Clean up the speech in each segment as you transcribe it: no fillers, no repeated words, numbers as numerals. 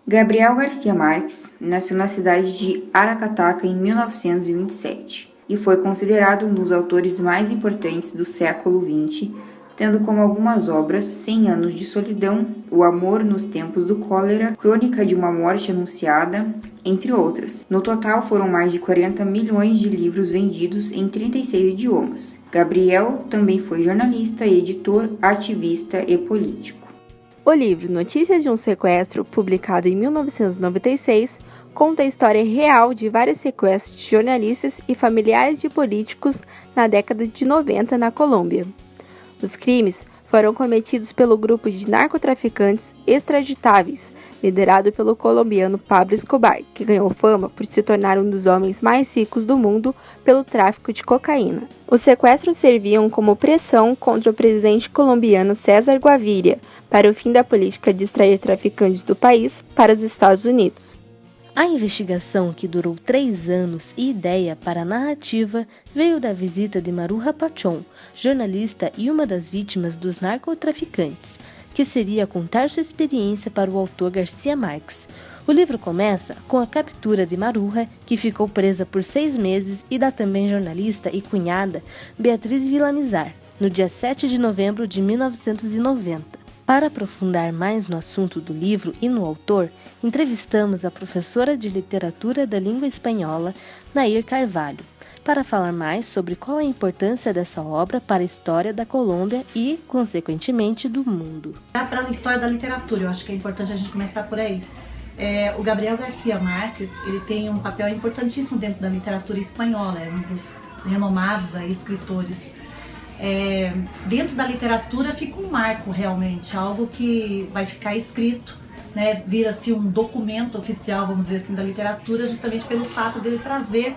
Gabriel Garcia Marques nasceu na cidade de Aracataca em 1927 e foi considerado um dos autores mais importantes do século XX, tendo como algumas obras 100 anos de solidão, O amor nos tempos do cólera, Crônica de uma morte anunciada, entre outras. No total foram mais de 40 milhões de livros vendidos em 36 idiomas. Gabriel também foi jornalista, editor, ativista e político. O livro Notícias de um Sequestro, publicado em 1996, conta a história real de vários sequestros de jornalistas e familiares de políticos na década de 90 na Colômbia. Os crimes foram cometidos pelo grupo de narcotraficantes extraditáveis, liderado pelo colombiano Pablo Escobar, que ganhou fama por se tornar um dos homens mais ricos do mundo pelo tráfico de cocaína. Os sequestros serviam como pressão contra o presidente colombiano César Gaviria para o fim da política de extrair traficantes do país para os Estados Unidos. A investigação, que durou 3 anos e ideia para a narrativa, veio da visita de Maruja Pachón, jornalista e uma das vítimas dos narcotraficantes, que seria contar sua experiência para o autor Garcia Marques. O livro começa com a captura de Maruja, que ficou presa por 6 meses, e da também jornalista e cunhada Beatriz Villamizar, no dia 7 de novembro de 1990. Para aprofundar mais no assunto do livro e no autor, entrevistamos a professora de literatura da língua espanhola, Nair Carvalho, para falar mais sobre qual é a importância dessa obra para a história da Colômbia e, consequentemente, do mundo. Para a história da literatura, eu acho que é importante a gente começar por aí. O Gabriel Garcia Marques, ele tem um papel importantíssimo dentro da literatura espanhola, é um dos renomados aí, escritores. Dentro da literatura fica um marco realmente, algo que vai ficar escrito, né? Vira-se um documento oficial, vamos dizer assim, da literatura, justamente pelo fato dele trazer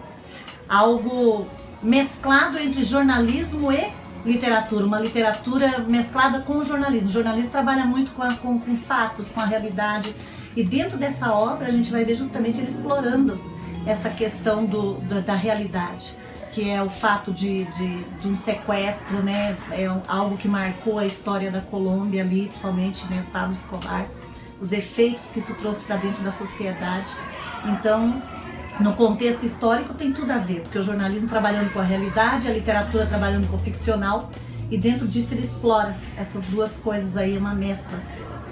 algo mesclado entre jornalismo e literatura, uma literatura mesclada com o jornalismo. O jornalismo trabalha muito com fatos, com a realidade, e dentro dessa obra a gente vai ver justamente ele explorando essa questão da realidade, que é o fato de um sequestro, né? É algo que marcou a história da Colômbia ali, principalmente, né, Pablo Escobar, os efeitos que isso trouxe para dentro da sociedade. Então, no contexto histórico tem tudo a ver, porque o jornalismo trabalhando com a realidade, a literatura trabalhando com o ficcional, e dentro disso ele explora essas duas coisas aí, uma mescla.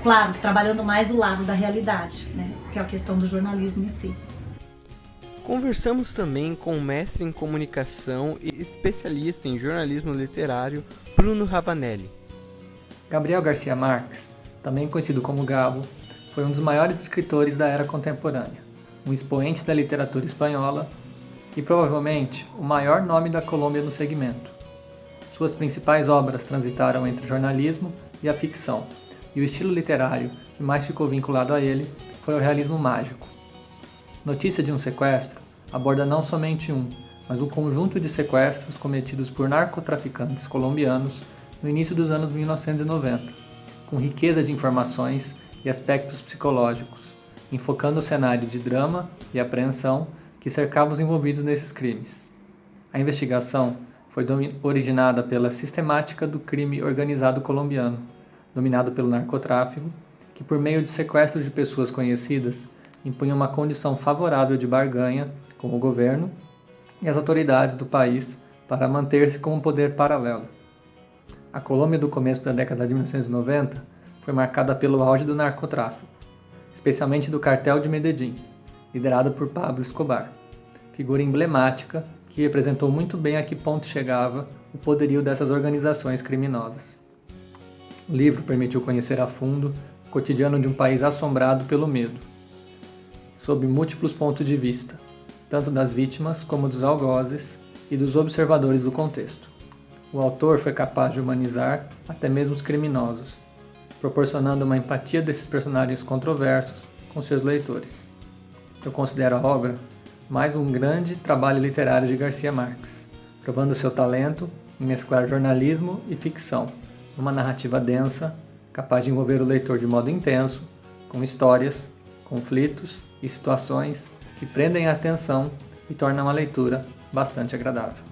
Claro, trabalhando mais o lado da realidade, né, que é a questão do jornalismo em si. Conversamos também com o mestre em comunicação e especialista em jornalismo literário, Bruno Ravanelli. Gabriel Garcia Marques, também conhecido como Gabo, foi um dos maiores escritores da era contemporânea, um expoente da literatura espanhola e provavelmente o maior nome da Colômbia no segmento. Suas principais obras transitaram entre o jornalismo e a ficção, e o estilo literário que mais ficou vinculado a ele foi o realismo mágico. Notícia de um Sequestro aborda não somente mas um conjunto de sequestros cometidos por narcotraficantes colombianos no início dos anos 1990, com riqueza de informações e aspectos psicológicos, enfocando o cenário de drama e apreensão que cercava os envolvidos nesses crimes. A investigação foi originada pela sistemática do crime organizado colombiano, dominado pelo narcotráfico, que por meio de sequestros de pessoas conhecidas impunha uma condição favorável de barganha com o governo e as autoridades do país para manter-se como um poder paralelo. A Colômbia do começo da década de 1990 foi marcada pelo auge do narcotráfico, especialmente do cartel de Medellín, liderado por Pablo Escobar, figura emblemática que representou muito bem a que ponto chegava o poderio dessas organizações criminosas. O livro permitiu conhecer a fundo o cotidiano de um país assombrado pelo medo, sob múltiplos pontos de vista, tanto das vítimas como dos algozes e dos observadores do contexto. O autor foi capaz de humanizar até mesmo os criminosos, proporcionando uma empatia desses personagens controversos com seus leitores. Eu considero a obra mais um grande trabalho literário de Garcia Marques, provando seu talento em mesclar jornalismo e ficção, numa narrativa densa, capaz de envolver o leitor de modo intenso, com histórias, conflitos e situações que prendem a atenção e tornam a leitura bastante agradável.